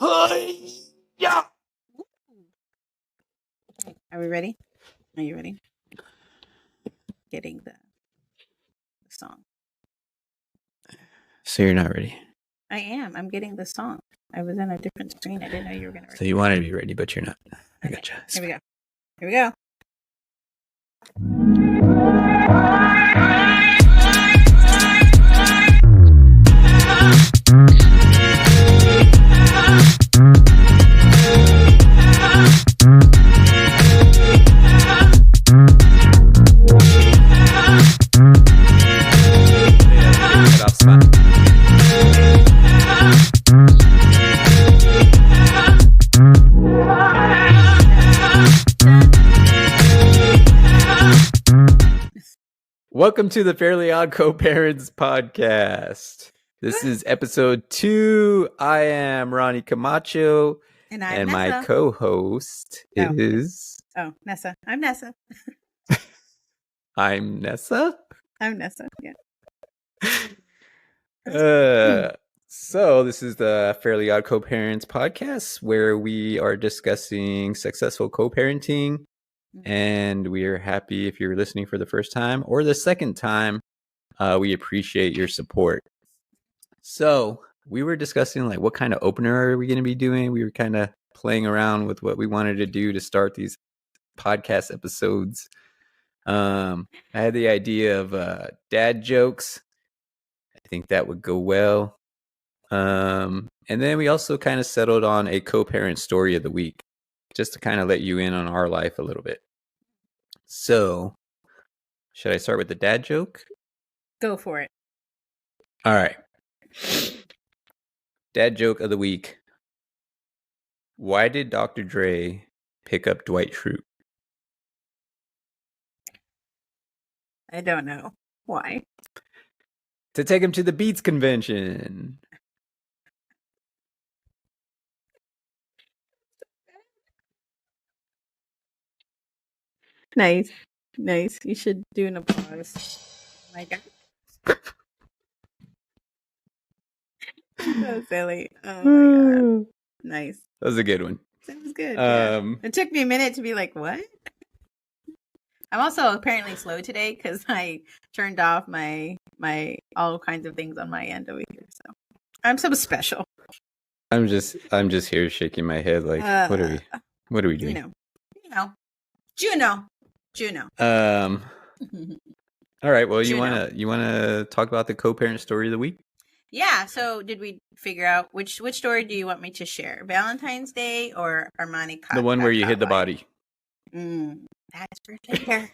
Yeah. Are we ready? Are you ready? Getting the song. So you're not ready. I am. I'm getting the song. I was on a different screen. I didn't know you were going to. So you wanted to be ready, but you're not. I Okay. gotcha. Here we go. Here we go. Welcome to the Fairly Odd Coparents podcast. This is episode 2. I am Ronnie Camacho, and my Nessa. co-host is... Oh, Nessa. I'm Nessa. I'm Nessa? I'm Nessa, yeah. So this is the Fairly Odd Co-Parents podcast where we are discussing successful co-parenting, and we are happy if you're listening for the first time or the second time. We appreciate your support. So we were discussing like what kind of opener are we going to be doing. We were kind of playing around with what we wanted to do to start these podcast episodes. I had the idea of dad jokes. I think that would go well. And then we also kind of settled on a co-parent story of the week, just to kind of let you in on our life a little bit. So, should I start with the dad joke? Go for it. All right. Dad joke of the week. Why did Dr. Dre pick up Dwight Schrute? I don't know. Why? To take him to the Beats convention. Nice. You should do an applause. Oh my God. So silly. Oh my God. Nice. That was a good one. That was good. Yeah. It took me a minute to be like, what? I'm also apparently slow today because I turned off my all kinds of things on my end over here. So I'm so special. I'm just here shaking my head like, what are we doing? Juno. All right. Well, you wanna talk about the co-parent story of the week? Yeah. So did we figure out which story do you want me to share? Valentine's Day or Armani? The one where you hid the body. That's for later.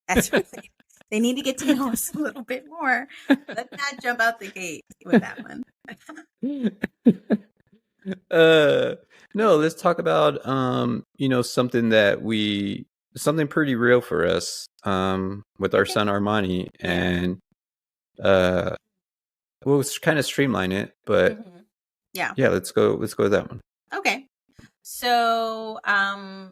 That's for later. They need to get to know us a little bit more. Let's not jump out the gate with that one. No, let's talk about something pretty real for us with our son Armani, and we'll kind of streamline it, but yeah, let's go with that one. Okay. So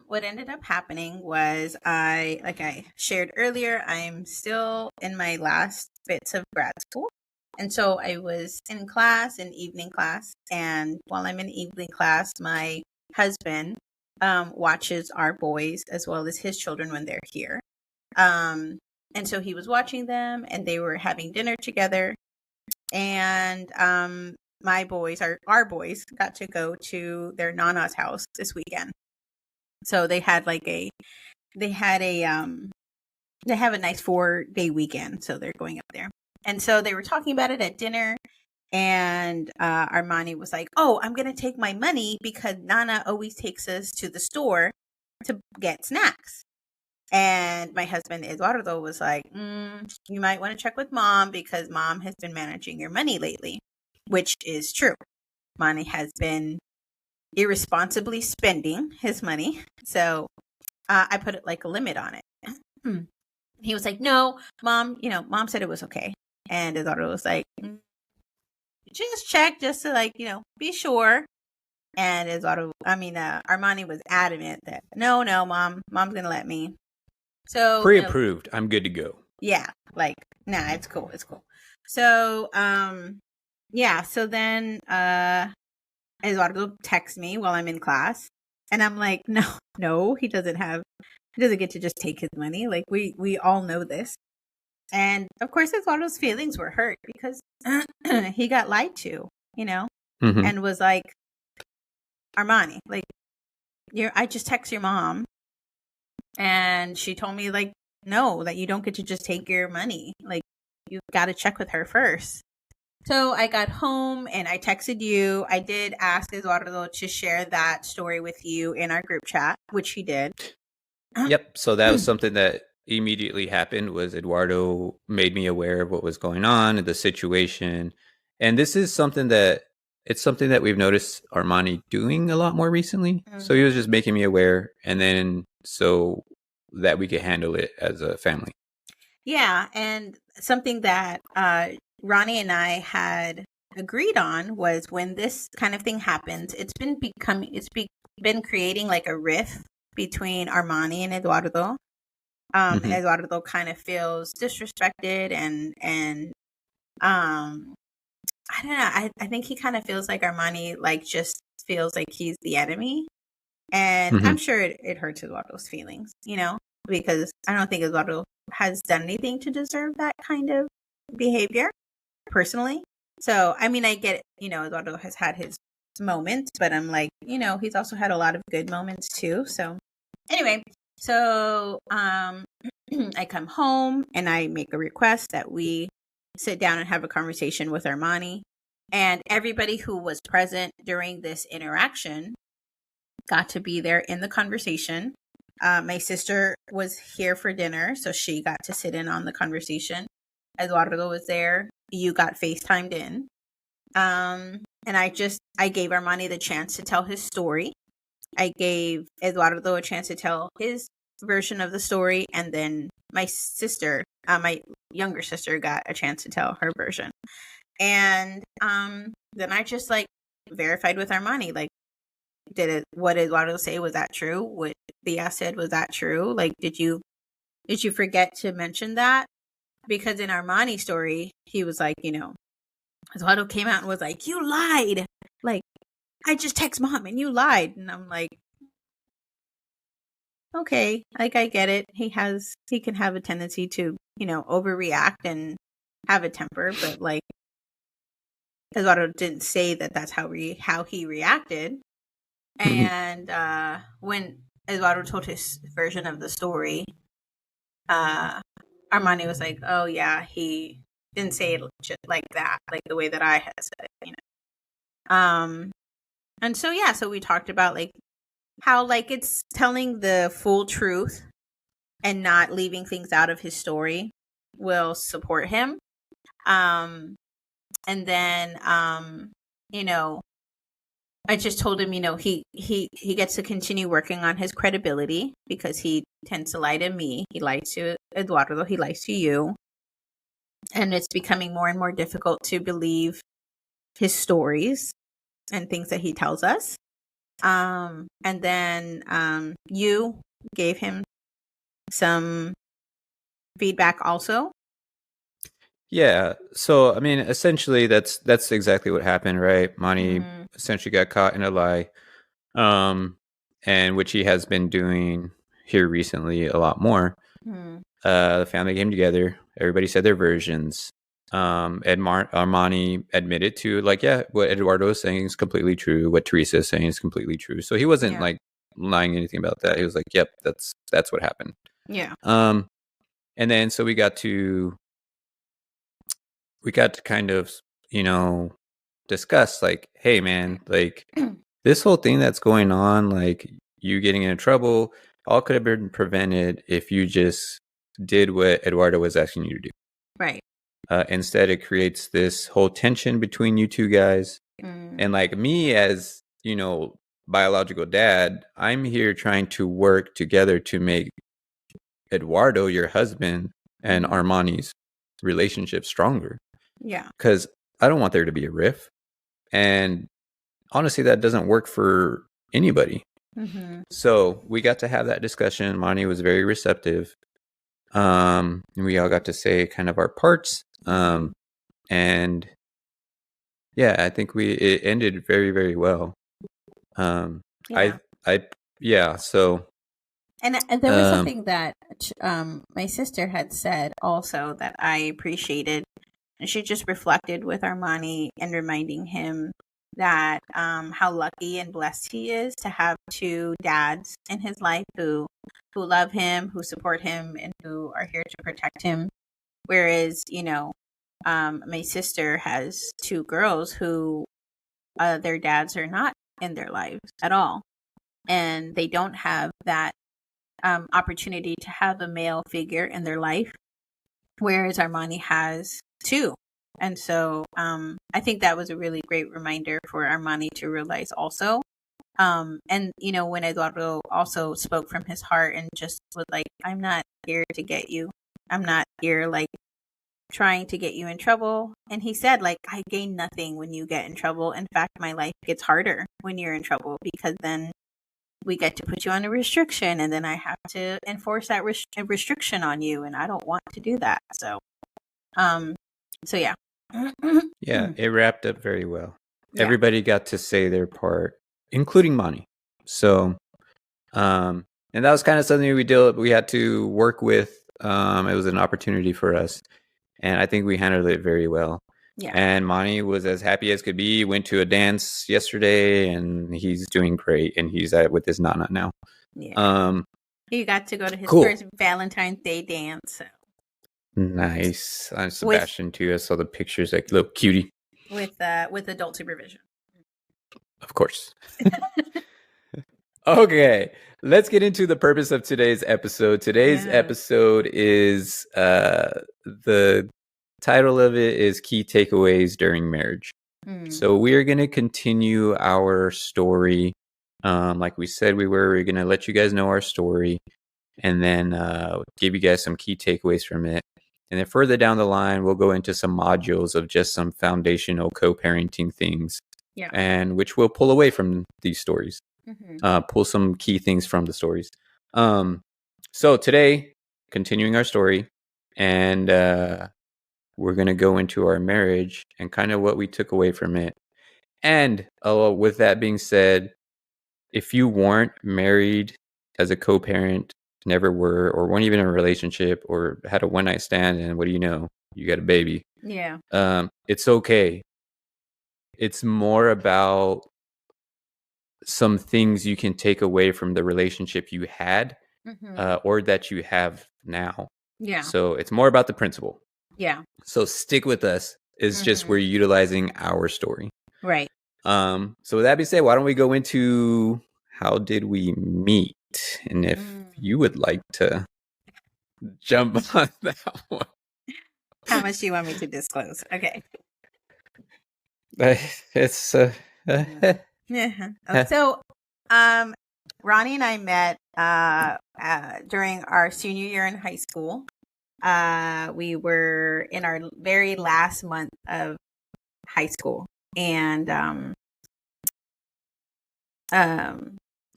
what ended up happening was like I shared earlier, I'm still in my last bits of grad school. And so I was in evening class. And while I'm in evening class, my husband watches our boys as well as his children when they're here. And so he was watching them and they were having dinner together. And my boys, our boys, got to go to their Nana's house this weekend. So they have a nice 4-day weekend. So they're going up there. And so they were talking about it at dinner. And Armani was like, oh, I'm going to take my money because Nana always takes us to the store to get snacks. And my husband, Eduardo, was like, you might want to check with mom because mom has been managing your money lately, which is true. Mani has been irresponsibly spending his money. So I put like a limit on it. He was like, no, mom, mom said it was okay. And Eduardo was like, just check just to be sure. And Armani was adamant that no, mom's going to let me. So pre-approved. I'm good to go. Yeah. Nah, it's cool. So, so then, Eduardo texts me while I'm in class, and I'm like, no, he doesn't get to just take his money. Like we all know this. And of course, Eduardo's feelings were hurt because he got lied to, Mm-hmm. and was like, Armani, like, I just text your mom, and she told me, like, no, that you don't get to just take your money. Like, you've got to check with her first. So I got home and I texted you. I did ask Eduardo to share that story with you in our group chat, which he did. Yep. So that was something that immediately happened. Was Eduardo made me aware of what was going on, the situation, and this is something that we've noticed Armani doing a lot more recently. So he was just making me aware, and then so that we could handle it as a family. Yeah, and something that Ronnie and I had agreed on was when this kind of thing happens, been creating like a rift between Armani and Eduardo. Mm-hmm. Eduardo kind of feels disrespected, and I don't know. I think he kind of feels like Armani like just feels like he's the enemy, and Mm-hmm. I'm sure it hurts Eduardo's feelings, because I don't think Eduardo has done anything to deserve that kind of behavior personally. So, I mean, I get it, Eduardo has had his moments, but I'm like, he's also had a lot of good moments too. So, anyway, so I come home and I make a request that we sit down and have a conversation with Armani. And everybody who was present during this interaction got to be there in the conversation. My sister was here for dinner, so she got to sit in on the conversation. Eduardo was there. You got FaceTimed in. And I gave Armani the chance to tell his story. I gave Eduardo a chance to tell his version of the story. And then my younger sister got a chance to tell her version. And then I just like verified with Armani, like, what Eduardo say, was that true? What Thea said, was that true? Like, did you forget to mention that? Because in Armani's story, he was like, Eduardo came out and was like, you lied. Like, I just text mom and you lied. And I'm like, okay, like, I get it. He can have a tendency to, overreact and have a temper, but like, Eduardo didn't say that that's how he reacted. And when Eduardo told his version of the story, Armani was like, oh yeah, he didn't say it just like that, like the way that I had said it, and so yeah, so we talked about like how like it's telling the full truth and not leaving things out of his story will support him. And then I just told him, he gets to continue working on his credibility because he tends to lie to me. He lies to Eduardo. He lies to you. And it's becoming more and more difficult to believe his stories and things that he tells us. And then you gave him some feedback also. Yeah. So, I mean, essentially, that's exactly what happened, right? Mani essentially got caught in a lie, and which he has been doing here recently a lot more. The family came together. Everybody said their versions. Armani admitted to, like, yeah, what Eduardo is saying is completely true. What Teresa is saying is completely true. So he wasn't like lying anything about that. He was like, yep, that's what happened. Yeah. And then so we got to kind of, discuss like, hey man, like this whole thing that's going on, like you getting into trouble, all could have been prevented if you just did what Eduardo was asking you to do. Right. Instead, it creates this whole tension between you two guys. And like me as, biological dad, I'm here trying to work together to make Eduardo, your husband, and Armani's relationship stronger. Yeah. Because I don't want there to be a rift. And honestly, that doesn't work for anybody. So we got to have that discussion. Mani was very receptive. We all got to say kind of our parts. And yeah, I think it ended very, very well. Um, Yeah. I yeah. So And there was something that my sister had said also that I appreciated. And she just reflected with Armani and reminding him that how lucky and blessed he is to have two dads in his life who love him, who support him, and who are here to protect him. Whereas, my sister has two girls who their dads are not in their lives at all, and they don't have that opportunity to have a male figure in their life, whereas Armani has two. And so I think that was a really great reminder for Armani to realize also. And, when Eduardo also spoke from his heart and just was like, I'm not here to get you. I'm not here like trying to get you in trouble. And he said, like, I gain nothing when you get in trouble. In fact, my life gets harder when you're in trouble because then we get to put you on a restriction and then I have to enforce that restriction on you. And I don't want to do that. Um, so yeah. yeah, it wrapped up very well. Yeah. Everybody got to say their part, including Monty. So, and that was kind of something we had to work with. It was an opportunity for us, and I think we handled it very well. Yeah. And Monty was as happy as could be. Went to a dance yesterday, and he's doing great. And he's with his Nana now. Yeah. He got to go to his cool. first Valentine's Day dance. So. Nice. Sebastian too. I saw the pictures, like little cutie. With adult supervision. Of course. Okay, let's get into the purpose of today's episode. Today's episode is the title of it is Key Takeaways During Marriage. So we are going to continue our story. Like we said we're going to let you guys know our story and then give you guys some key takeaways from it. And then further down the line, we'll go into some modules of just some foundational co-parenting things, and which we'll pull away from these stories, pull some key things from the stories. So today, continuing our story, and we're going to go into our marriage and kind of what we took away from it. And with that being said, if you weren't married as a co-parent, never were, or weren't even in a relationship, or had a one-night stand, and what do you know? You got a baby. Yeah. It's okay. It's more about some things you can take away from the relationship you had, or that you have now. Yeah. So it's more about the principle. Yeah. So stick with us. It's just we're utilizing our story. Right. So with that being said, why don't we go into how did we meet? And if you would like to jump on that one. How much do you want me to disclose? Okay. It's yeah. So, Ronnie and I met during our senior year in high school. We were in our very last month of high school, and I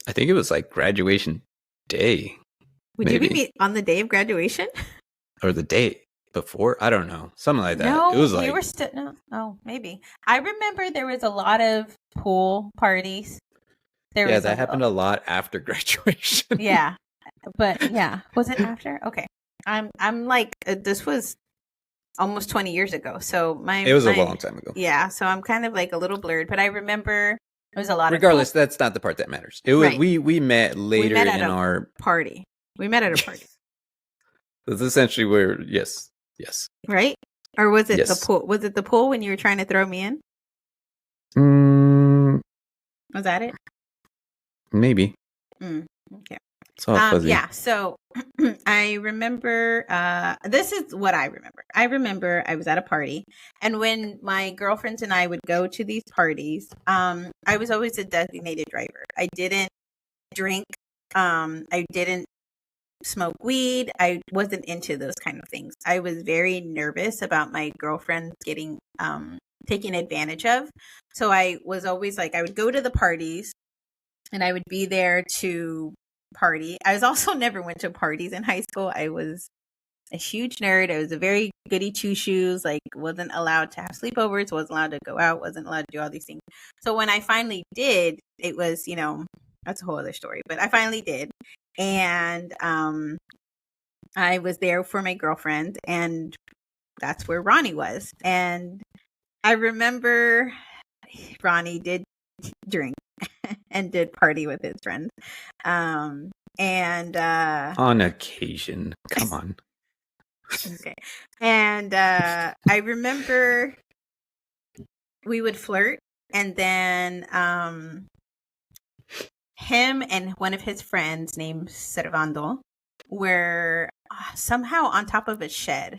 think it was like graduation day. Would you meet on the day of graduation? Or the day before? I don't know. Something like that. No, it was like we were still maybe. I remember there was a lot of pool parties. That happened a lot after graduation. Yeah. But yeah, was it after? Okay. I'm like this was almost 20 years ago. So it was a long time ago. Yeah, so I'm kind of like a little blurred, but I remember there was a lot regardless, that's not the part that matters. It was right. we met later in our party. We met at a party. That's essentially where yes. Right? Or was it the pool? Was it the pool when you were trying to throw me in? Was that it? Maybe. Okay. Yeah, so I remember, this is what I remember. I remember I was at a party, and when my girlfriends and I would go to these parties, I was always a designated driver. I didn't drink. I didn't smoke weed. I wasn't into those kind of things. I was very nervous about my girlfriend getting taken advantage of. So I was always like, I would go to the parties and I would be there to party. I was also never went to parties in high school. I was a huge nerd. I was a very goody two shoes, like wasn't allowed to have sleepovers, wasn't allowed to go out, wasn't allowed to do all these things. So when I finally did, it was, that's a whole other story, but I finally did. And I was there for my girlfriend, and that's where Ronnie was. And I remember Ronnie did drink and did party with his friends. And on occasion, come on. Okay. And I remember we would flirt, and then him and one of his friends named Servando were somehow on top of a shed.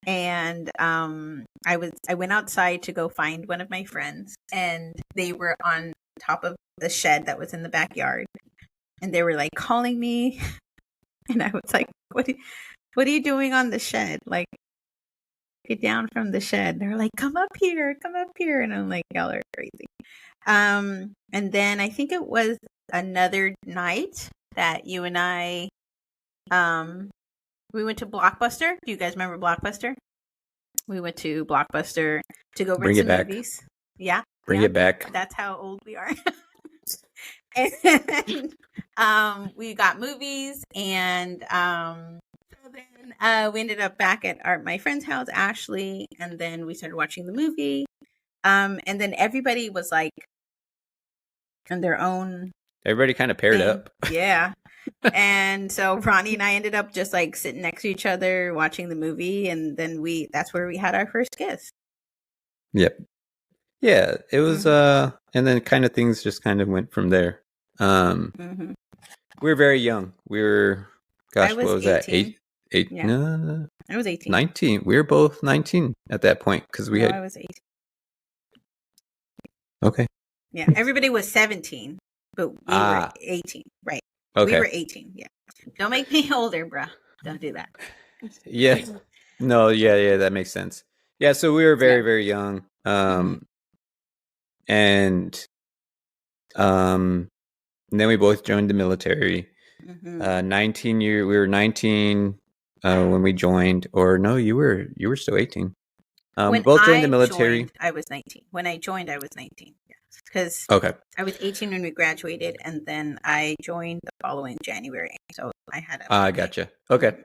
And I went outside to go find one of my friends, and they were on top of the shed that was in the backyard, and they were like calling me, and I was like, what are you doing on the shed? Like, get down from the shed. They're like, come up here. And I'm like, y'all are crazy. And then I think it was another night that you and I, we went to Blockbuster. Do you guys remember Blockbuster? We went to Blockbuster to go rent some movies. Yeah. Bring it back. That's how old we are. And we got movies, and so then we ended up back at my friend's house, Ashley, and then we started watching the movie. And then everybody was like on their own. Everybody kind of paired up. Yeah. And so Ronnie and I ended up just like sitting next to each other watching the movie, and then that's where we had our first kiss. Yep. Yeah, it was and then kind of things just kind of went from there. We were very young. We were, gosh, what was 18. That? Eight? Yeah. No, I was 18. 19. We were both 19 at that point because I was 18. Okay. Yeah, everybody was 17, but we were 18. Right. Okay. We were 18. Yeah. Don't make me older, bruh. Don't do that. Yeah. No. Yeah. That makes sense. Yeah. So we were very, very young. And then we both joined the military. 19 years. We were 19 when we joined. Or no, you were still 18. We both joined the military. I was 19. When I joined, I was 19. Because I was 18 when we graduated, and then I joined the following January. So I had I gotcha. Okay.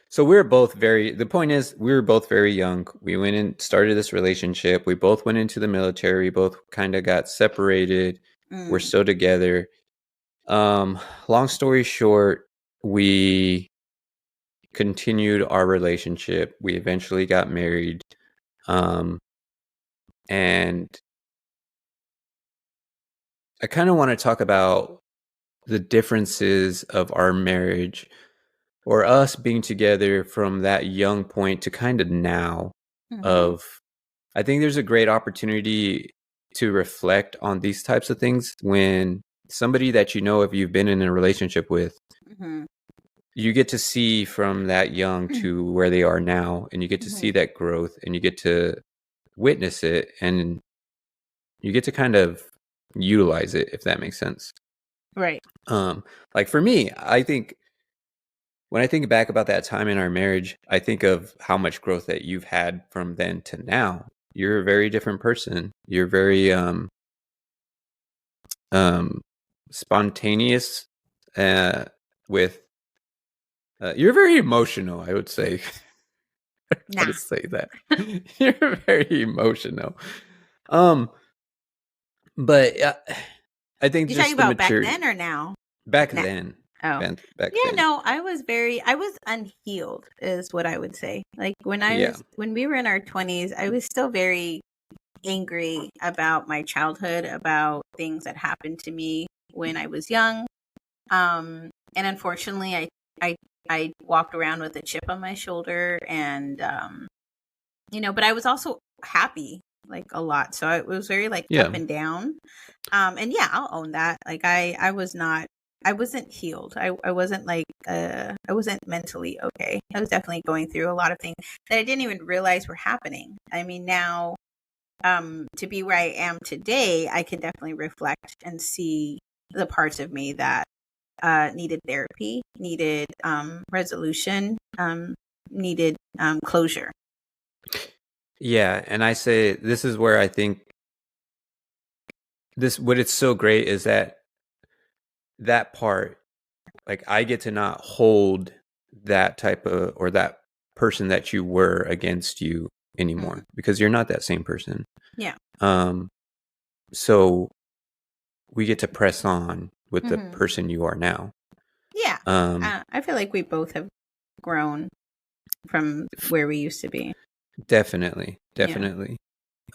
So we were both the point is, we were both very young. We went and started this relationship. We both went into the military. We both kind of got separated. We're still together. Long story short, we continued our relationship. We eventually got married. And I kind of want to talk about the differences of our marriage, or us being together from that young point to kind of now. I think there's a great opportunity to reflect on these types of things when somebody that if you've been in a relationship with, you get to see from that young to where they are now, and you get to see that growth, and you get to witness it, and you get to kind of utilize it, if that makes sense. Right. Like for me, I think when I think back about that time in our marriage, I think of how much growth that you've had from then to now. You're a very different person. You're very spontaneous with you're very emotional, I would say. Nah. To say that. You're very emotional. But I think you're just talking about back then or now? Back then. Oh, back yeah. then. No, I was unhealed, is what I would say. Like when we were in our 20s, I was still very angry about my childhood, about things that happened to me when I was young. And unfortunately, I walked around with a chip on my shoulder, and but I was also happy, like a lot. So it was very up and down. And yeah, I'll own that. Like I wasn't healed. I wasn't I wasn't mentally okay. I was definitely going through a lot of things that I didn't even realize were happening. I mean, now, to be where I am today, I can definitely reflect and see the parts of me that needed therapy, needed resolution, needed closure. Yeah, and I say this is where I think what it's so great is that part, like I get to not hold that type of or that person that you were against you anymore because you're not that same person. Yeah. So we get to press on with the person you are now. Yeah. I feel like we both have grown from where we used to be. Definitely.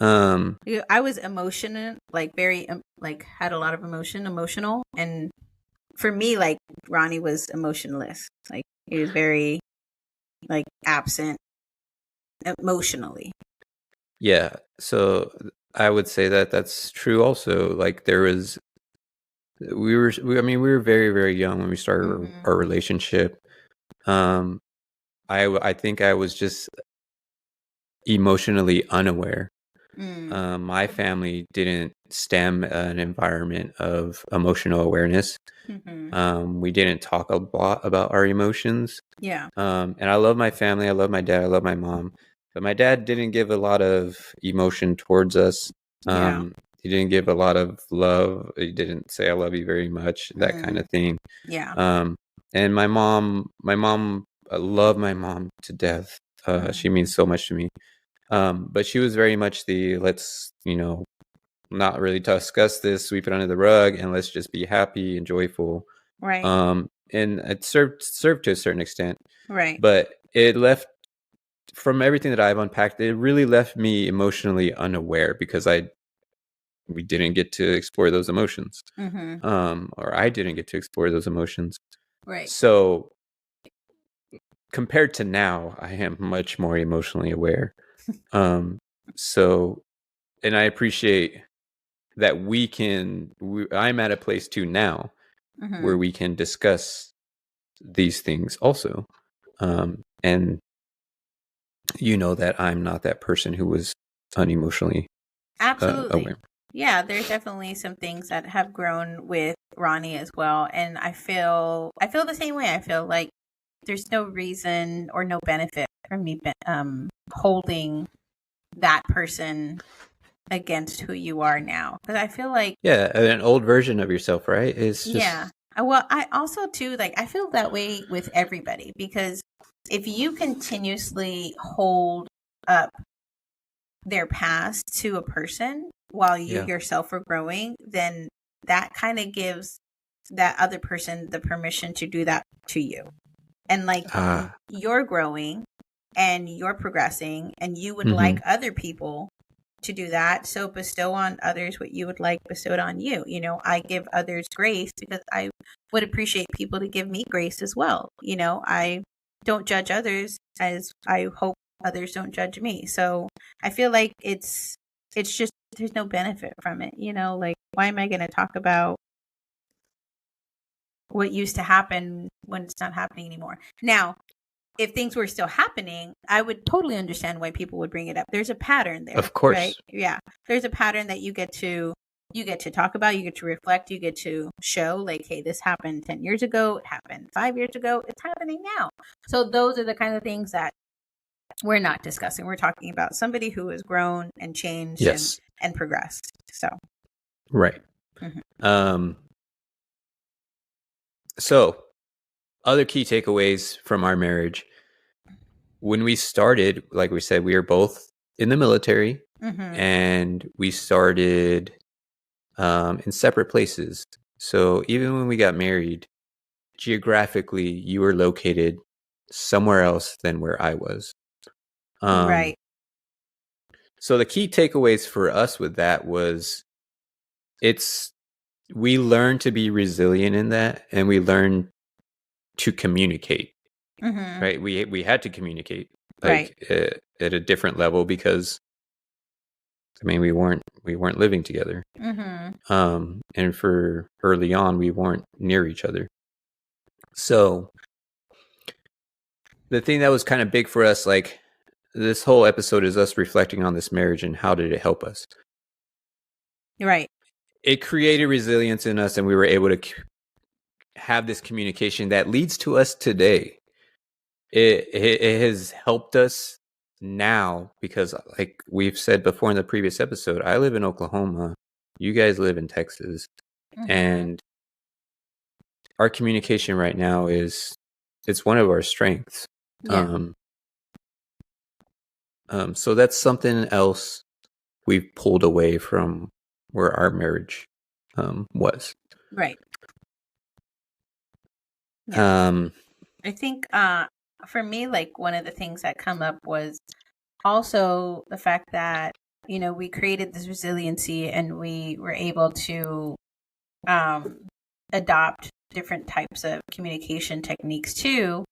I was emotional, like very, like had a lot of emotional. And for me, like Ronnie was emotionless. Like he was very like absent emotionally. Yeah. So I would say that that's true also. Like there was, we were very, very young when we started our relationship. I think I was just emotionally unaware. My family didn't stem an environment of emotional awareness. We didn't talk a lot about our emotions. Yeah. And I love my family. I love my dad. I love my mom. But my dad didn't give a lot of emotion towards us. He didn't give a lot of love. He didn't say, I love you very much, that kind of thing. Yeah. And my mom, I love my mom to death. She means so much to me. But she was very much let's, not really discuss this, sweep it under the rug, and let's just be happy and joyful. Right. And it served to a certain extent. Right. But it left, from everything that I've unpacked, it really left me emotionally unaware because we didn't get to explore those emotions. Or I didn't get to explore those emotions. Right. So compared to now, I am much more emotionally aware. So, and I appreciate that I'm at a place too now where we can discuss these things also. And that I'm not that person who was unemotionally Absolutely. aware. Yeah, there's definitely some things that have grown with Ronnie as well. And I feel the same way. I feel like there's no reason or no benefit for me holding that person against who you are now. Because I feel like an old version of yourself, right? It's just Well, I also too I feel that way with everybody because if you continuously hold up their past to a person while you yourself are growing, then that kind of gives that other person the permission to do that to you. And like you're growing and you're progressing and you would like other people to do that. So bestow on others what you would like bestowed on you. I give others grace because I would appreciate people to give me grace as well. I don't judge others as I hope others don't judge me. So I feel like it's just there's no benefit from it. Like why am I going to talk about what used to happen when it's not happening anymore? Now, if things were still happening, I would totally understand why people would bring it up. There's a pattern there. Of course. Right? Yeah. There's a pattern that you get to talk about, you get to reflect, you get to show like, hey, this happened 10 years ago, it happened 5 years ago, it's happening now. So those are the kind of things that we're not discussing. We're talking about somebody who has grown and changed and progressed. So right. So other key takeaways from our marriage. When we started, like we said, we were both in the military and we started in separate places. So even when we got married, geographically, you were located somewhere else than where I was. Right. So the key takeaways for us with that was we learned to be resilient in that, and we learned to communicate. Right? We had to communicate at a different level because we weren't living together. And for early on, we weren't near each other. So the thing that was kind of big for us, like this whole episode is us reflecting on this marriage and how did it help us? Right. It created resilience in us and we were able to have this communication that leads to us today. it has helped us now because, like we've said before in the previous episode, I live in Oklahoma, you guys live in Texas, and our communication right now it's one of our strengths. Yeah. So that's something else we've pulled away from where our marriage was. Right. Yeah. Um, I think for me, like one of the things that come up was also the fact that, you know, we created this resiliency and we were able to adopt different types of communication techniques too.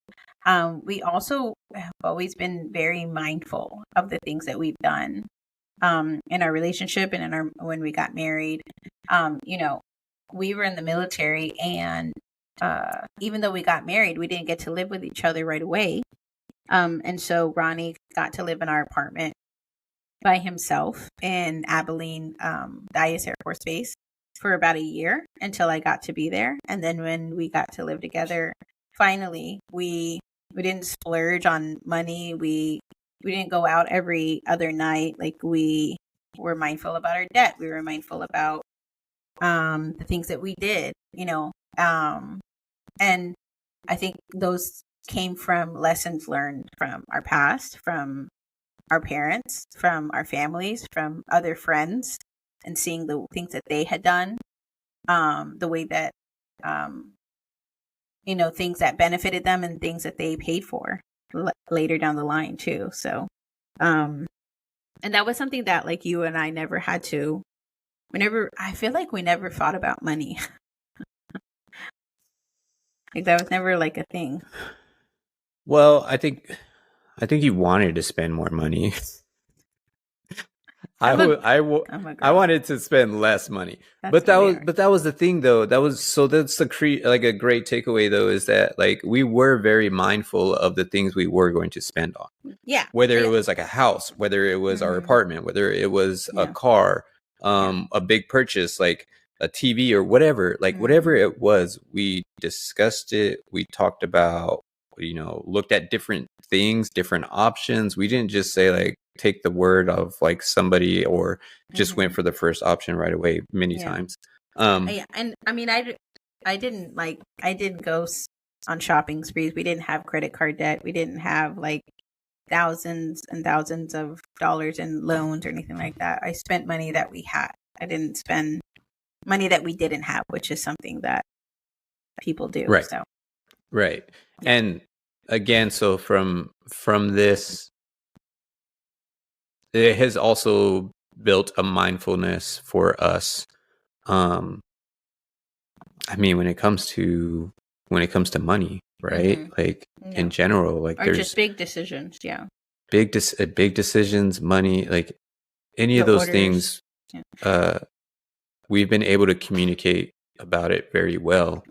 We also have always been very mindful of the things that we've done in our relationship and in our when we got married. You know, we were in the military, and even though we got married, we didn't get to live with each other right away. And so Ronnie got to live in our apartment by himself in Abilene, Dyess Air Force Base for about a year until I got to be there. And then when we got to live together, finally, we didn't splurge on money. We didn't go out every other night. Like, we were mindful about our debt. We were mindful about the things that we did, you know. And I think those came from lessons learned from our past, from our parents, from our families, from other friends, and seeing the things that they had done, the way that, you know, things that benefited them and things that they paid for later down the line too. So, and that was something that like you and I never had to, I feel like we never thought about money. Like that was never like a thing. well, I think you wanted to spend more money. I wanted to spend less money, but that was the thing though. That's like a great takeaway though, is that like we were very mindful of the things we were going to spend on. Yeah. Whether it was like a house, whether it was our apartment, whether it was a car, a big purchase like a TV or whatever, like whatever it was, we discussed it. We talked about, you know, looked at different things, different options. We didn't just say like take the word of like somebody or just went for the first option right away many times. Yeah, and I mean, I didn't go on shopping sprees. We didn't have credit card debt. We didn't have like thousands and thousands of dollars in loans or anything like that. I spent money that we had. I didn't spend money that we didn't have, which is something that people do. Right. So. Right. And again, so from this, it has also built a mindfulness for us. I mean, when it comes to money, right? Like in general, like or there's just big decisions. Yeah. Big decisions, money, like any of those things. We've been able to communicate about it very well.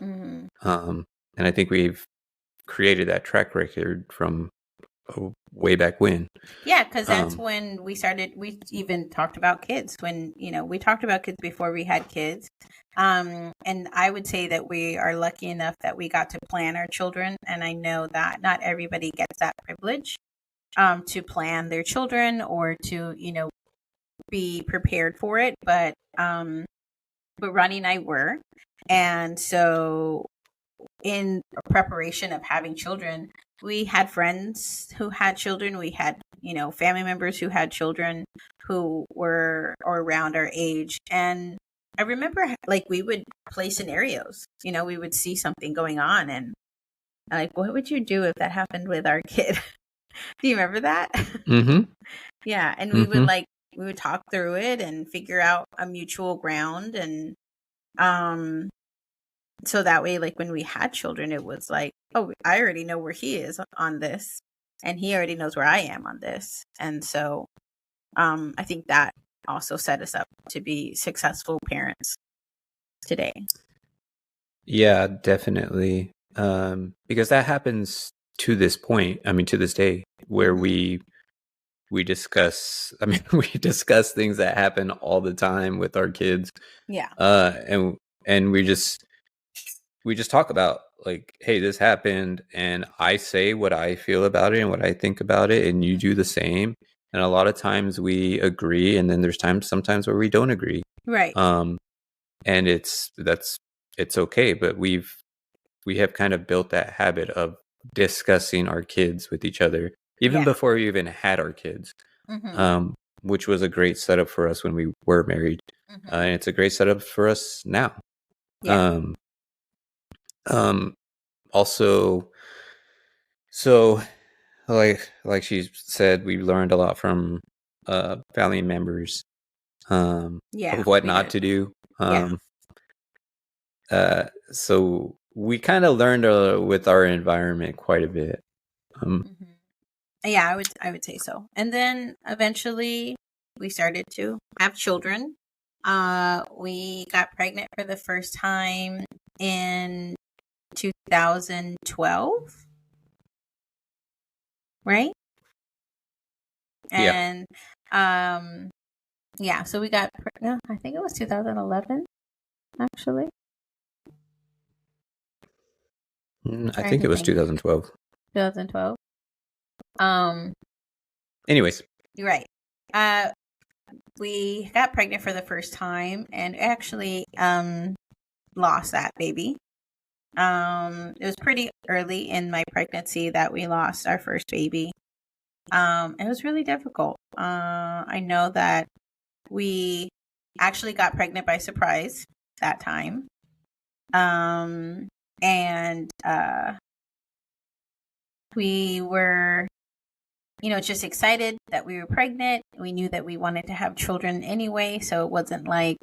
And I think we've created that track record from way back when. Yeah, because that's when we even talked about kids, when, you know, we talked about kids before we had kids. And I would say that we are lucky enough that we got to plan our children. And I know that not everybody gets that privilege to plan their children or to, you know, be prepared for it. But Ronnie and I were. And so in preparation of having children, we had friends who had children. We had, you know, family members who had children who were around our age. And I remember like we would play scenarios, you know, we would see something going on and like, what would you do if that happened with our kid? Do you remember that? Yeah. And we would talk through it and figure out a mutual ground. And so that way, like when we had children, it was like, oh, I already know where he is on this and he already knows where I am on this. And so I think that also set us up to be successful parents today. Yeah, definitely. Because that happens to this point. I mean, to this day, where we discuss. I mean, we discuss things that happen all the time with our kids. Yeah. And we just talk about like, hey, this happened, and I say what I feel about it and what I think about it, and you do the same. And a lot of times we agree, and then there's sometimes where we don't agree. Right. And it's okay, but we have kind of built that habit of discussing our kids with each other, even before we even had our kids, which was a great setup for us when we were married. And it's a great setup for us now. Yeah. Also, so like she said, we learned a lot from family members, of what not to do. So we kind of learned with our environment quite a bit. Yeah, I would say so. And then eventually we started to have children. We got pregnant for the first time in 2012, right? And yeah, so we got no, I think it was 2011 actually. I think it was 2012. 2012. Anyways, you're right. We got pregnant for the first time and actually lost that baby. It was pretty early in my pregnancy that we lost our first baby. It was really difficult. I know that we actually got pregnant by surprise that time. And we were, just excited that we were pregnant. We knew that we wanted to have children anyway, so it wasn't like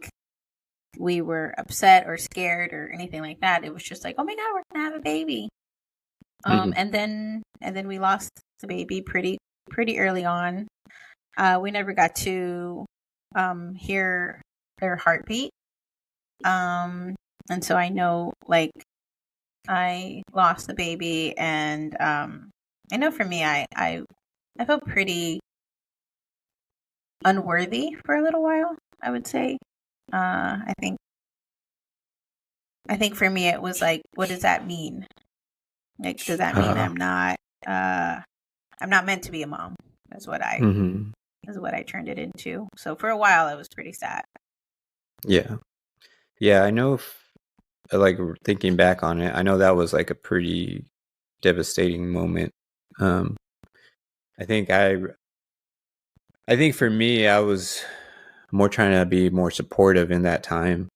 we were upset or scared or anything like that. It was just like, oh my God, we're gonna have a baby. And then we lost the baby pretty early on. We never got to hear their heartbeat. And so I know, like, I lost the baby, and I know for me, I felt pretty unworthy for a little while, I would say. I think for me it was like, what does that mean? Like, does that mean I'm not meant to be a mom? That's what I turned it into. So for a while it was pretty sad. Yeah, I know. Like, thinking back on it, I know that was like a pretty devastating moment. I think for me, I was more trying to be more supportive in that time.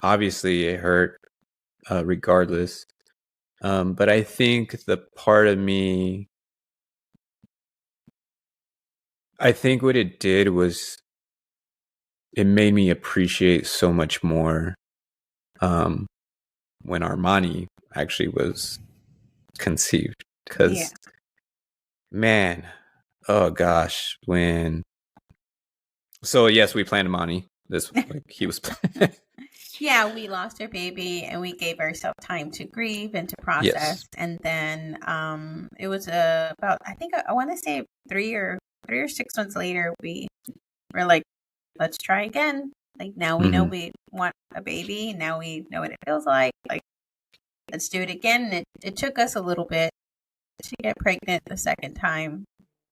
Obviously it hurt, regardless. But I think the part of me, I think what it did was it made me appreciate so much more when Armani actually was conceived. Because, man, oh gosh, so yes, we planned Armani. This, like, he was Yeah, we lost our baby and we gave ourselves time to grieve and to process. Yes. And then it was about, I think I want to say 3 or 6 months later, we were like, let's try again. Like, now we know we want a baby. Now we know what it feels like. Like, let's do it again. And it took us a little bit to get pregnant the second time.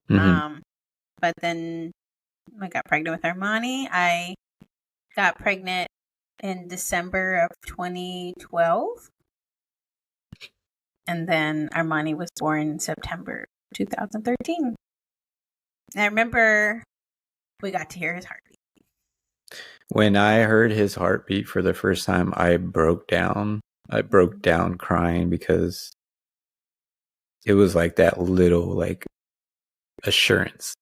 But then I got pregnant with Armani. I got pregnant in December of 2012. And then Armani was born in September 2013. And I remember we got to hear his heartbeat. When I heard his heartbeat for the first time, I broke down. I broke down crying, because it was like that little, like, assurance.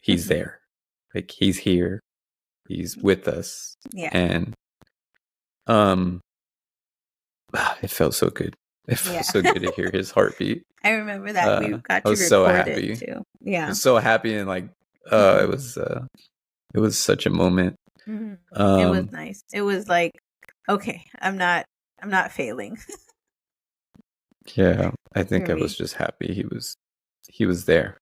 He's there. Like, he's here. He's with us. Yeah. And it felt so good. It felt so good to hear his heartbeat. I remember that we got to record so happy. It too. Yeah. I was so happy, and like, it was such a moment. It was nice. It was like, okay, I'm not failing. Yeah, I think I was just happy he was there.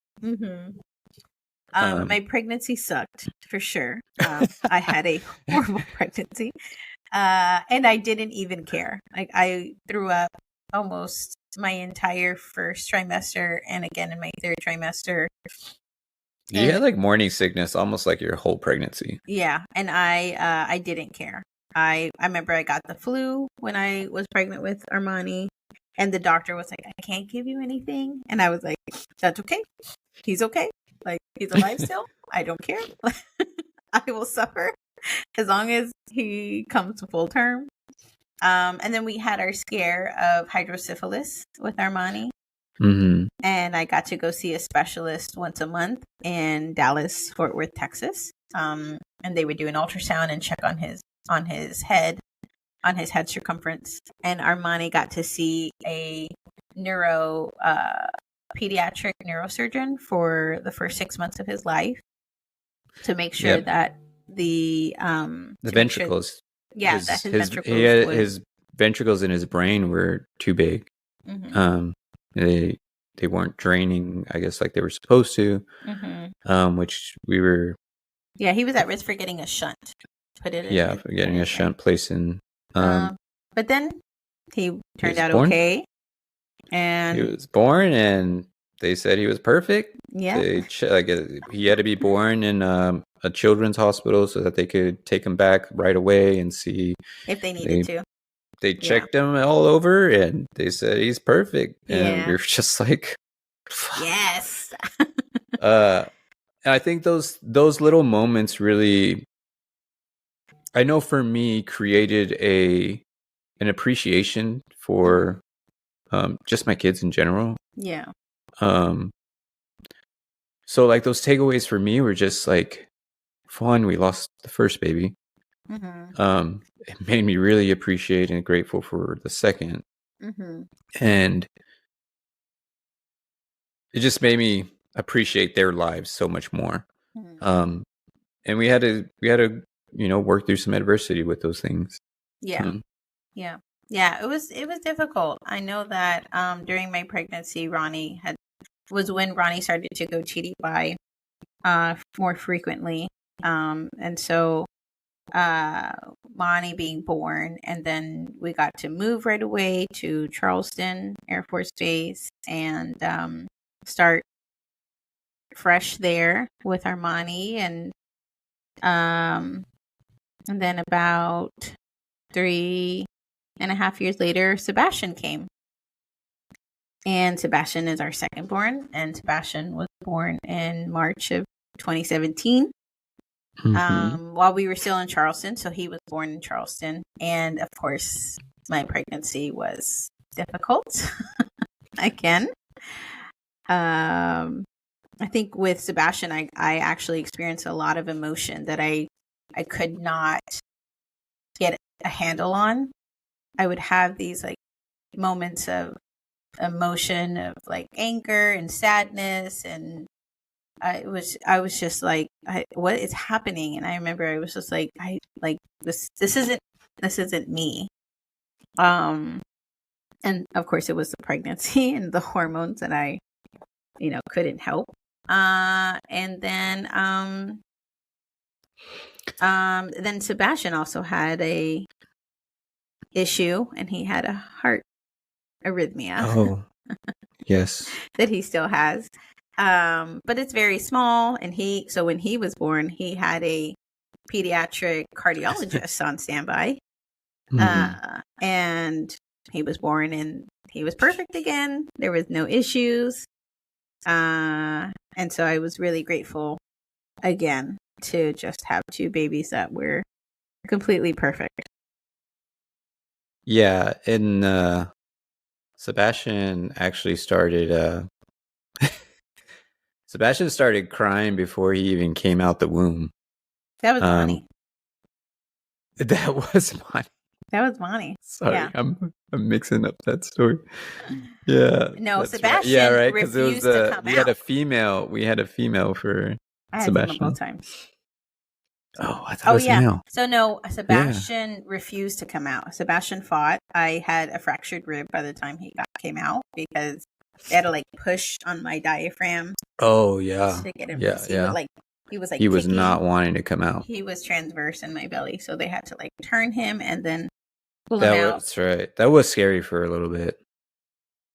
My pregnancy sucked, for sure. I had a horrible pregnancy. And I didn't even care. Like, I threw up almost my entire first trimester and again in my third trimester. You had like morning sickness almost like your whole pregnancy. Yeah, and I didn't care. I remember I got the flu when I was pregnant with Armani, and the doctor was like, "I can't give you anything," and I was like, "That's okay. He's okay. Like, he's alive still. I don't care. I will suffer as long as he comes to full term." And then we had our scare of hydrocephalus with Armani. Mm-hmm. And I got to go see a specialist once a month in Dallas, Fort Worth, Texas. And they would do an ultrasound and check on his head circumference. And Armani got to see a pediatric neurosurgeon for the first 6 months of his life to make sure that the ventricles. That his ventricles. His ventricles in his brain were too big. Mm-hmm. They weren't draining, I guess, like they were supposed to. Mm-hmm. Which we were. Yeah, he was at risk for getting a shunt. For getting a shunt placed in. But then he turned out okay, and he was born, and they said he was perfect. Yeah, he had to be born in a children's hospital so that they could take him back right away and see if they needed to. They checked him all over, and they said he's perfect, and we were just like, yes. And I think those little moments really, I know for me, created an appreciation for just my kids in general. Yeah. So like those takeaways for me were just like, one, we lost the first baby. Mm-hmm. It made me really appreciate and grateful for the second. Mm-hmm. And it just made me appreciate their lives so much more. Mm-hmm. And we had to work through some adversity with those things. Yeah. Yeah. It was difficult. I know that during my pregnancy, was when Ronnie started to go TDY more frequently. And so Monty being born, and then we got to move right away to Charleston Air Force Base and start fresh there with Armani, and then about 3.5 years later, Sebastian came. And Sebastian is our second born, and Sebastian was born in March of 2017. Mm-hmm. While we were still in Charleston, so he was born in Charleston, and of course, my pregnancy was difficult again. I think with Sebastian, I actually experienced a lot of emotion that I could not get a handle on. I would have these like moments of emotion of like anger and sadness, and I was just like, what is happening? And I remember I was just like, this isn't me. And of course it was the pregnancy and the hormones that I, couldn't help. And then Sebastian also had a issue, and he had a heart arrhythmia. Oh, yes. That he still has. But it's very small, and when he was born, he had a pediatric cardiologist on standby. Mm-hmm. And he was born, and he was perfect again. There was no issues. And so I was really grateful again to just have two babies that were completely perfect. Yeah, and Sebastian actually started Sebastian started crying before he even came out the womb. That was Bonnie. That was Bonnie. That was Bonnie. Sorry, yeah. I'm mixing up that story. Yeah. No, Sebastian right. Because it was to come we out. We had a female for I had Sebastian both times. Oh, I thought it was male. So no, Sebastian refused to come out. Sebastian fought. I had a fractured rib by the time he came out because they had to like push on my diaphragm. Oh yeah. To get him. Yeah. He would like He was like He was kicking. not wanting to come out. He was transverse in my belly, so they had to like turn him and then pull him out. That's right. That was scary for a little bit.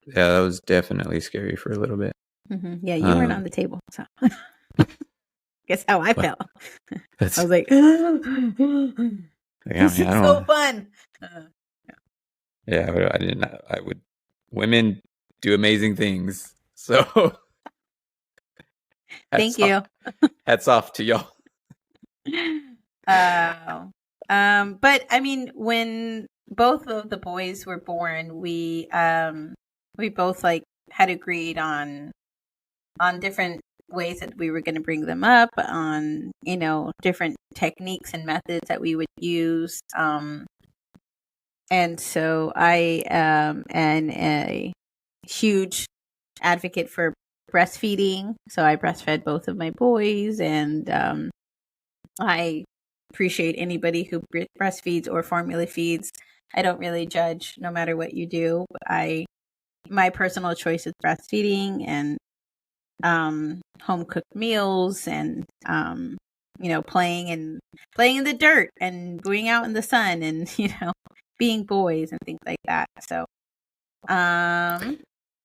Yeah, that was definitely scary for a little bit. Mm-hmm. Yeah, you weren't on the table, so guess how I felt. I was like, this is so fun. Yeah, I didn't. I would. Women do amazing things. So, thank you. Hats off to y'all. But I mean, when both of the boys were born, we both like had agreed on different ways that we were going to bring them up, on different techniques and methods that we would use. And so I am a huge advocate for breastfeeding. So I breastfed both of my boys, and I appreciate anybody who breastfeeds or formula feeds. I don't really judge, no matter what you do. My personal choice is breastfeeding and home cooked meals, and playing in the dirt and going out in the sun, and being boys and things like that. So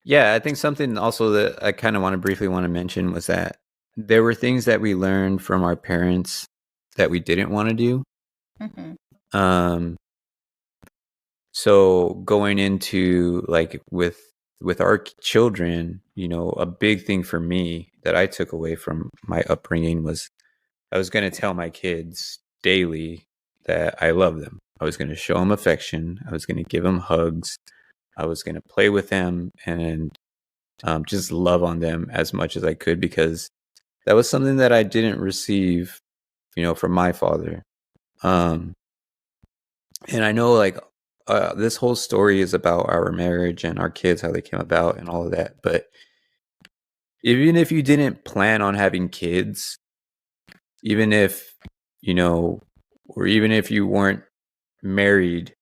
yeah, I think something also that I kind of briefly want to mention was that there were things that we learned from our parents that we didn't want to do. Mm-hmm. So going into like with our children, a big thing for me that I took away from my upbringing was I was going to tell my kids daily that I love them. I was going to show them affection. I was going to give them hugs. I was going to play with them and just love on them as much as I could, because that was something that I didn't receive, from my father. And I know like this whole story is about our marriage and our kids, how they came about and all of that. But even if you didn't plan on having kids, even if, or even if you weren't married,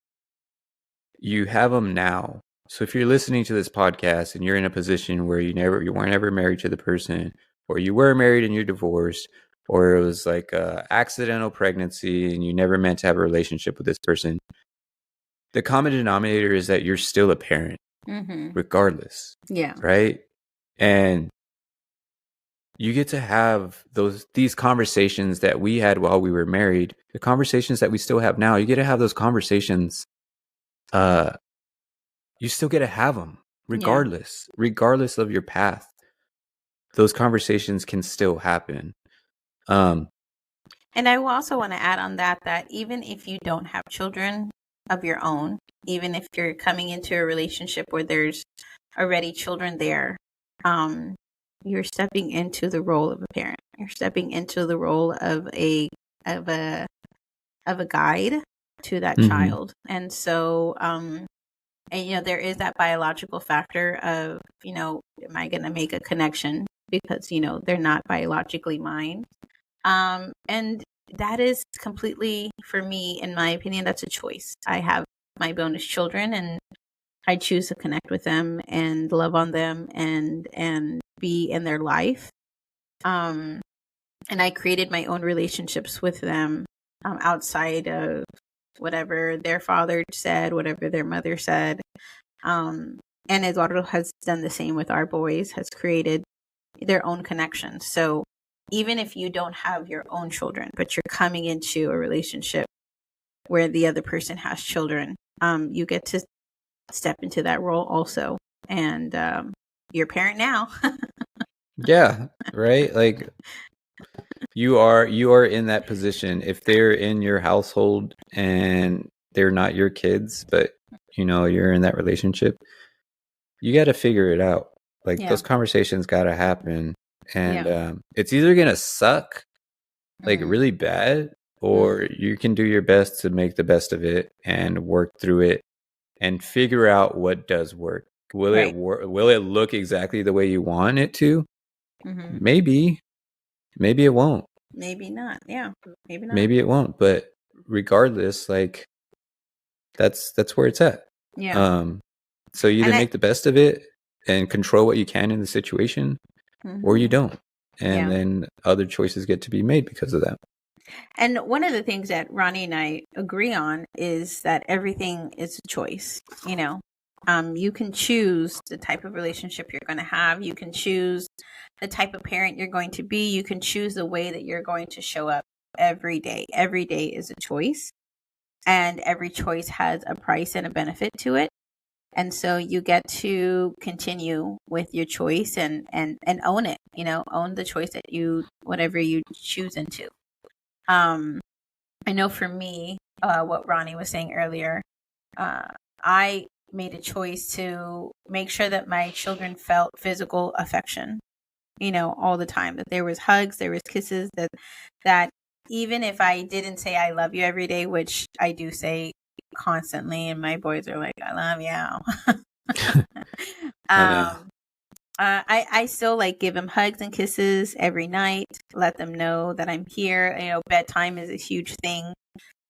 you have them now. So if you're listening to this podcast and you're in a position where you weren't ever married to the person, or you were married and you're divorced, or it was like a accidental pregnancy and you never meant to have a relationship with this person, the common denominator is that you're still a parent, regardless. Yeah. Right. And you get to have these conversations that we had while we were married, the conversations that we still have now. You get to have those conversations. You still get to have them regardless of your path. Those conversations can still happen. And I will also want to add on that even if you don't have children of your own, even if you're coming into a relationship where there's already children there, you're stepping into the role of a parent. You're stepping into the role of a guide to that child. And so, and there is that biological factor of, am I going to make a connection because, they're not biologically mine. And that is completely, for me, in my opinion, that's a choice. I have my bonus children, and I choose to connect with them and love on them and be in their life. And I created my own relationships with them outside of whatever their father said, whatever their mother said. And Eduardo has done the same with our boys, has created their own connections. So even if you don't have your own children, but you're coming into a relationship where the other person has children, you get to step into that role also. And you're a parent now. Yeah, right? Like you are in that position. If they're in your household and they're not your kids, but you're in that relationship, you got to figure it out. Like those conversations got to happen. And it's either going to suck like really bad, or you can do your best to make the best of it and work through it and figure out what does work. Will it work? Will it look exactly the way you want it to? Maybe it won't. Maybe not. Yeah. Maybe not. Maybe it won't. But regardless, like that's where it's at. Yeah. So you either make the best of it and control what you can in the situation, or you don't. and then other choices get to be made because of that. And one of the things that Ronnie and I agree on is that everything is a choice. You can choose the type of relationship you're going to have. You can choose the type of parent you're going to be. You can choose the way that you're going to show up every day. Every day is a choice, and every choice has a price and a benefit to it. And so you get to continue with your choice and own it, own the choice that whatever you choose into. I know for me, what Ronnie was saying earlier, I made a choice to make sure that my children felt physical affection, all the time, that there was hugs, there was kisses, that even if I didn't say I love you every day, which I do say constantly, and my boys are like, I love you. I still give them hugs and kisses every night, let them know that I'm here. Bedtime is a huge thing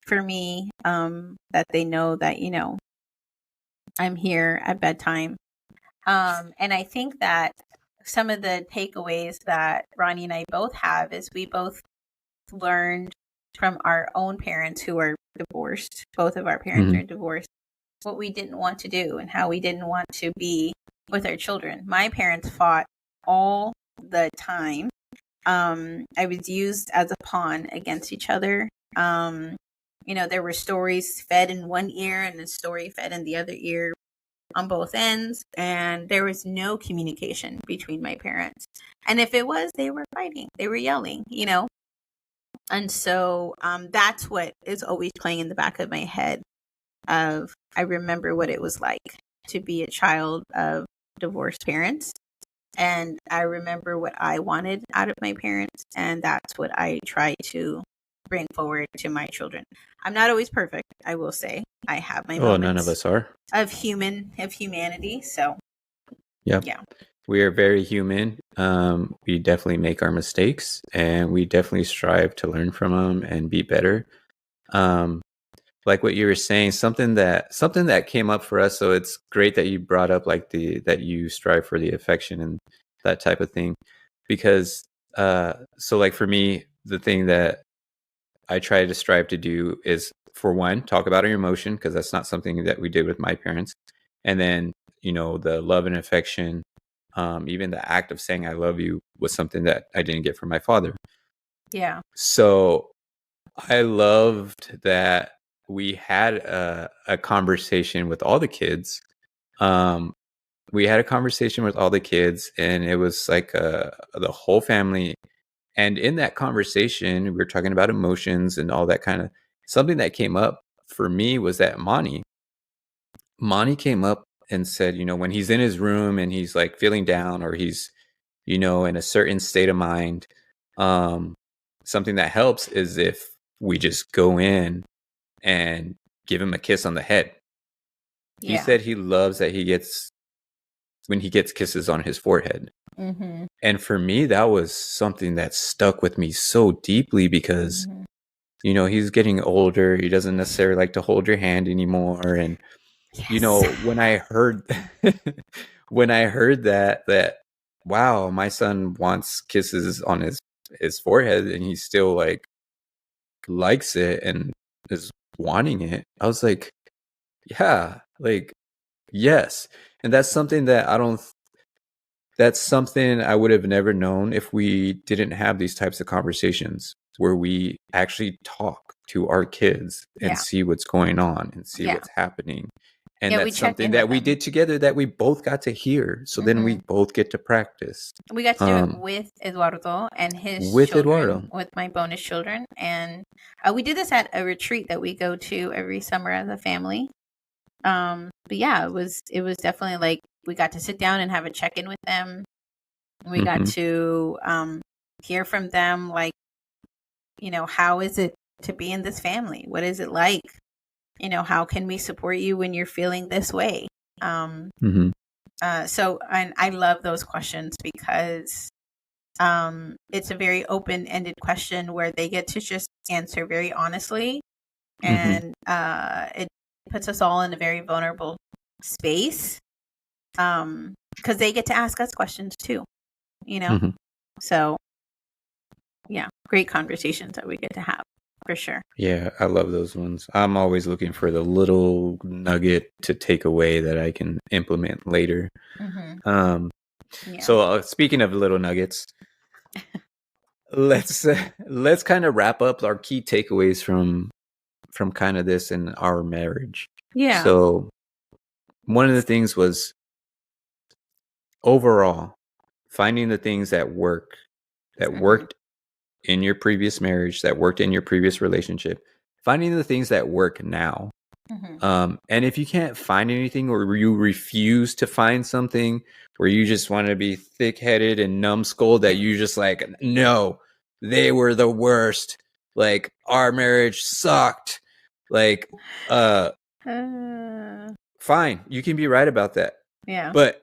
for me, that they know that, I'm here at bedtime. And I think that some of the takeaways that Ronnie and I both have is we both learned from our own parents who are divorced. Both of our parents are divorced, what we didn't want to do and how we didn't want to be with our children. My parents fought all the time. I was used as a pawn against each other. There were stories fed in one ear and a story fed in the other ear on both ends, and there was no communication between my parents. And if it was, they were fighting, they were yelling, And so that's what is always playing in the back of my head. I remember what it was like to be a child of divorced parents, and I remember what I wanted out of my parents, and that's what I try to bring forward to my children. I'm not always perfect, I will say. I have my moments. None of us are. Of humanity. So yeah, we are very human. We definitely make our mistakes, and we definitely strive to learn from them and be better. Like what you were saying, something that came up for us. So it's great that you brought up that you strive for the affection and that type of thing, because so like for me, the thing that I try to strive to do is, for one, talk about our emotion, because that's not something that we did with my parents. And then, the love and affection, even the act of saying I love you was something that I didn't get from my father. Yeah. So I loved that we had a conversation with all the kids. We had a conversation with all the kids, and it was like the whole family. And in that conversation, we were talking about emotions and all that kind of something that came up for me was that Monty came up and said, when he's in his room and he's like feeling down, or he's, in a certain state of mind, something that helps is if we just go in and give him a kiss on the head. Yeah. He said he loves that when he gets kisses on his forehead. Mm-hmm. And for me, that was something that stuck with me so deeply, because, he's getting older. He doesn't necessarily like to hold your hand anymore. And, when I heard, that, wow, my son wants kisses on his forehead, and he still likes it and is wanting it. I was like, yeah, yes. And that's something that that's something I would have never known if we didn't have these types of conversations where we actually talk to our kids and see what's going on and see what's happening. And that's something that we did together that we both got to hear. So then we both get to practice. We got to do it with Eduardo and his children, with my bonus children. And we did this at a retreat that we go to every summer as a family. But yeah, it was definitely we got to sit down and have a check-in with them. We got to hear from them, how is it to be in this family? What is it like? How can we support you when you're feeling this way? So, and I love those questions because it's a very open-ended question where they get to just answer very honestly. And it puts us all in a very vulnerable space, because they get to ask us questions too, So great conversations that we get to have, for sure. Yeah, I love those ones. I'm always looking for the little nugget to take away that I can implement later. Mm-hmm. Yeah. So speaking of little nuggets, let's kind of wrap up our key takeaways from kind of this in our marriage. Yeah. So one of the things was overall finding the things that worked in your previous marriage, that worked in your previous relationship, finding the things that work now. And if you can't find anything, or you refuse to find something, where you just want to be thick-headed and numbskull, that you just like, no, they were the worst, like our marriage sucked, like fine, you can be right about that. Yeah. But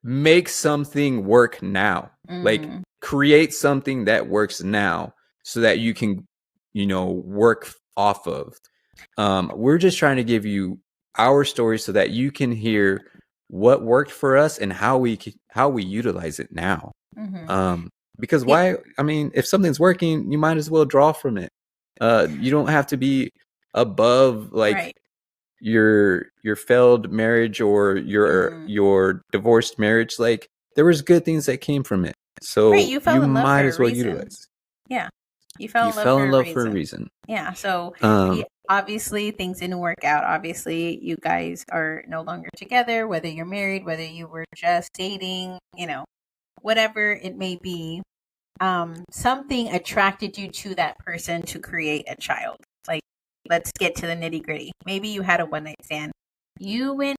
make something work now. Like create something that works now so that you can, work off of. We're just trying to give you our story so that you can hear what worked for us and how we utilize it now. Because why? I mean, if something's working, you might as well draw from it. You don't have to be above like your failed marriage or your divorced marriage. Like there was good things that came from it, so you might as well utilize. Yeah, you fell in love for a reason. Yeah, so obviously things didn't work out. Obviously you guys are no longer together, whether you're married, whether you were just dating, whatever it may be. Something attracted you to that person to create a child. Like, let's get to the nitty gritty. Maybe you had a one night stand. You went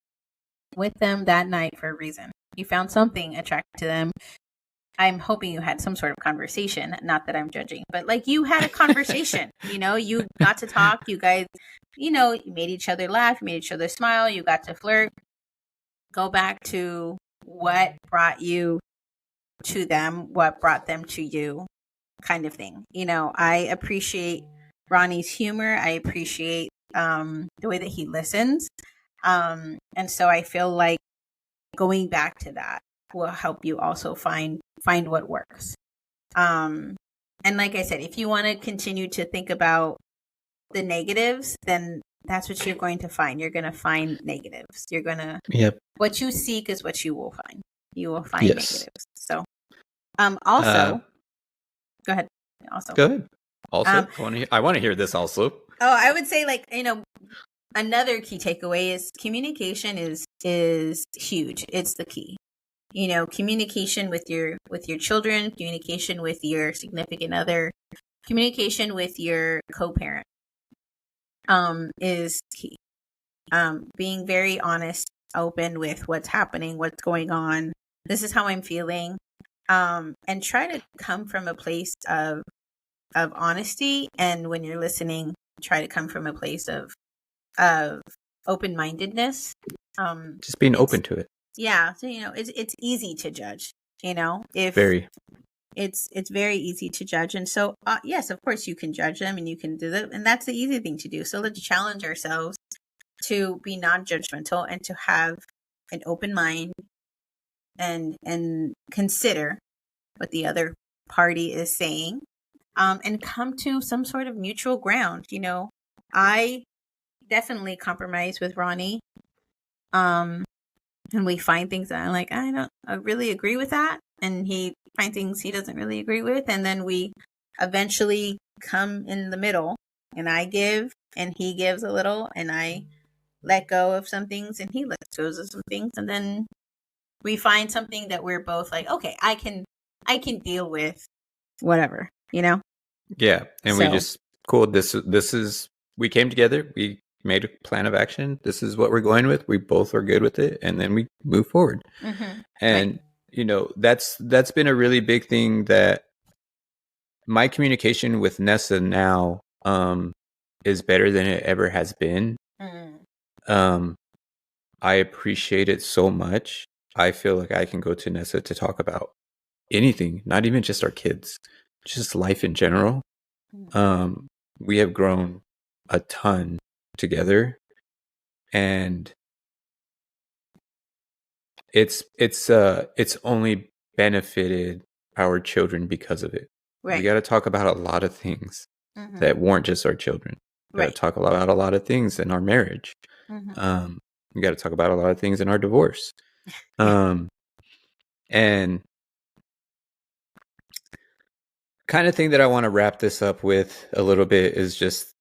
with them that night for a reason. You found something attractive to them. I'm hoping you had some sort of conversation. Not that I'm judging, but like you had a conversation. You got to talk. You guys, you made each other laugh. You made each other smile. You got to flirt. Go back to what brought you to them, what brought them to you, kind of thing. I appreciate Ronnie's humor. I appreciate the way that he listens. And so I feel like going back to that will help you also find what works. And like I said, if you want to continue to think about the negatives, then that's what you're going to find. You're going to find negatives. You're going to, what you seek is what you will find. You will find negatives. So, also, go ahead. Go ahead. Also, I want to hear this also. Oh, I would say another key takeaway is communication is huge. It's the key. Communication with your children, communication with your significant other, communication with your co-parent is key. Being very honest, open with what's happening, what's going on. This is how I'm feeling. And try to come from a place of honesty. And when you're listening, try to come from a place of open-mindedness. Just being open to it. Yeah. So, it's easy to judge, it's very easy to judge. And so, yes, of course you can judge them and you can do that. And that's the easy thing to do. So let's challenge ourselves to be non-judgmental and to have an open mind and consider what the other party is saying, and come to some sort of mutual ground. I definitely compromise with Ronnie. And we find things that I'm like, I really agree with that. And he finds things he doesn't really agree with. And then we eventually come in the middle, and I give and he gives a little, and I let go of some things and he lets go of some things. And then we find something that we're both like, okay, I can deal with whatever, Yeah. And we just, cool. This is, we came together. We made a plan of action. This is what we're going with. We both are good with it. And then we move forward. And, that's been a really big thing, that my communication with Nessa now is better than it ever has been. I appreciate it so much. I feel like I can go to Nessa to talk about anything, not even just our kids, just life in general. We have grown a ton together, and it's only benefited our children because of it. we got to talk about a lot of things Mm-hmm. that weren't just our children. We got to talk about a lot of things in our marriage. Mm-hmm. We got to talk about a lot of things in our divorce. And kind of thing that I want to wrap this up with a little bit is just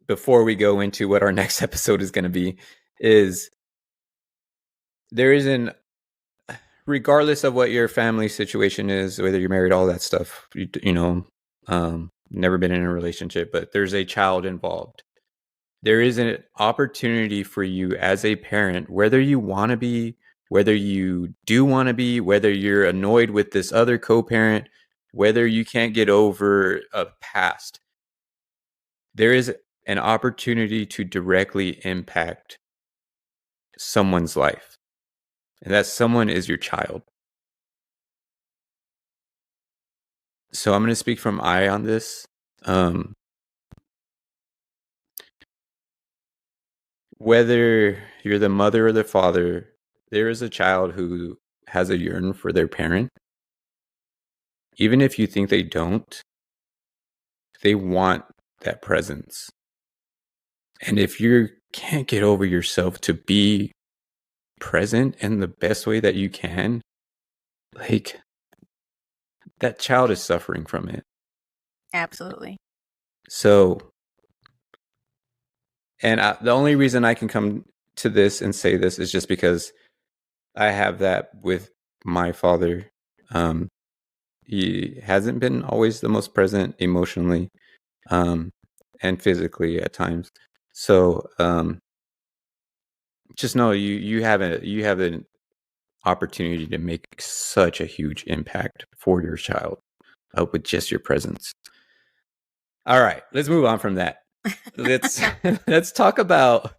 before we go into what our next episode is going to be, is there isn't, regardless of what your family situation is, whether you're married, all that stuff, never been in a relationship, but there's a child involved. There is an opportunity for you as a parent, whether you want to be, whether you do want to be, whether you're annoyed with this other co-parent, whether you can't get over a past, there is an opportunity to directly impact someone's life. And that someone is your child. So I'm going to speak from I on this. Whether you're the mother or the father, there is a child who has a yearn for their parent. Even if you think they don't, they want that presence. And if you can't get over yourself to be present in the best way that you can, like, that child is suffering from it. Absolutely. So, and the only reason I can come to this and say this is just because I have that with my father. He hasn't been always the most present emotionally, and physically at times. So, just know you have an opportunity to make such a huge impact for your child with just your presence. All right, let's move on from that. Let's talk about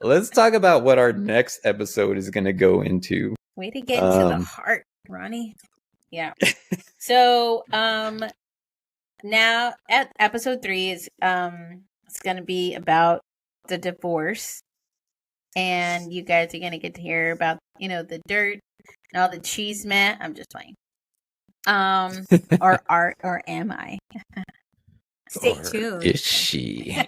what our next episode is going to go into. Way to get into the heart, Ronnie. Yeah. So now at episode 3 is it's going to be about the divorce, and you guys are going to get to hear about the dirt and all the cheese man. I'm just playing. Or am I? Stay tuned. Is she?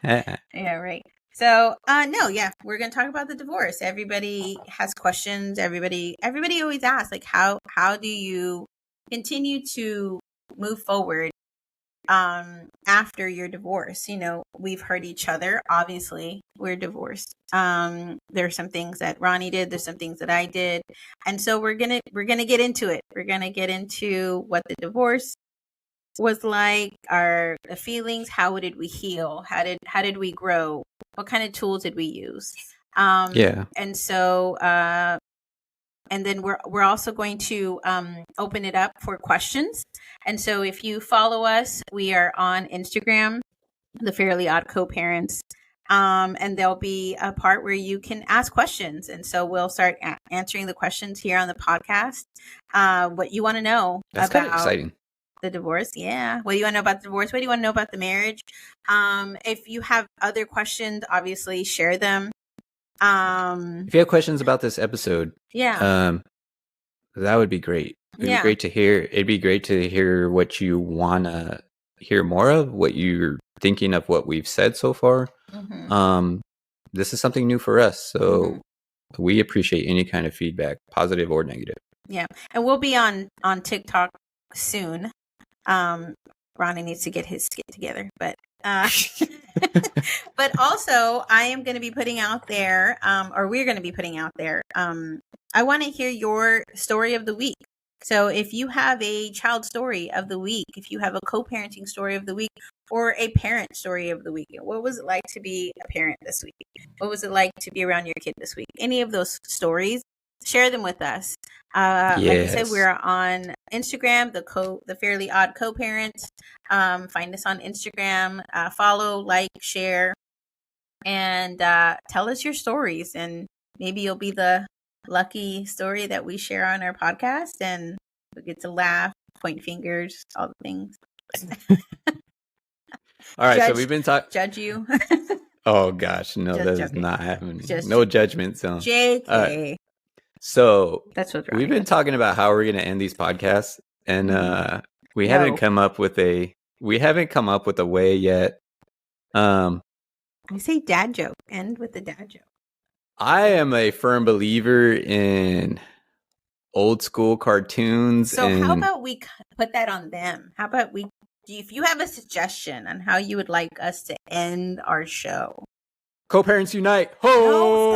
Yeah, right. So, no, yeah, we're going to talk about the divorce. Everybody has questions. Everybody always asks, like, how do you continue to move forward after your divorce? We've hurt each other. Obviously, we're divorced. There's some things that Ronnie did. There's some things that I did. And so we're going to get into it. We're going to get into what the divorce was like, the feelings, how did we heal? How did we grow? What kind of tools did we use? Yeah. And so, and then we're also going to open it up for questions. And so if you follow us, we are on Instagram, the Fairly Odd Co-Parents. And there'll be a part where you can ask questions. And so we'll start answering the questions here on the podcast. What you want to know That's about kind of exciting. The divorce. Yeah. What do you want to know about the divorce? What do you want to know about the marriage? If you have other questions, obviously share them. If you have questions about this episode, yeah, that would be great. It'd be great to hear. It'd be great to hear what you want to hear more of, what you're thinking of what we've said so far. Mm-hmm. This is something new for us, so we appreciate any kind of feedback, positive or negative. Yeah. And we'll be on TikTok soon. Ronnie needs to get his skit together, but but also I am going to be putting out there, or we're going to be putting out there, I want to hear your story of the week. So if you have a child story of the week, if you have a co-parenting story of the week, or a parent story of the week, what was it like to be a parent this week? What was it like to be around your kid this week? Any of those stories, share them with us. Yes. Like I said, we're on Instagram, the Fairly Odd Co-Parents. Find us on Instagram, follow, like, share, and tell us your stories, and maybe you'll be the lucky story that we share on our podcast, and we get to laugh, point fingers, all the things. All right, so we've been talking. Judge you. Oh gosh, no, that is not happening. No judgment zone. JK. So that's what we've been talking about how we're going to end these podcasts, and We No. haven't come up with a way yet. I say dad joke. End with the dad joke. I am a firm believer in old school cartoons. So how about we put that on them? How about if you have a suggestion on how you would like us to end our show? Co-parents unite! Ho!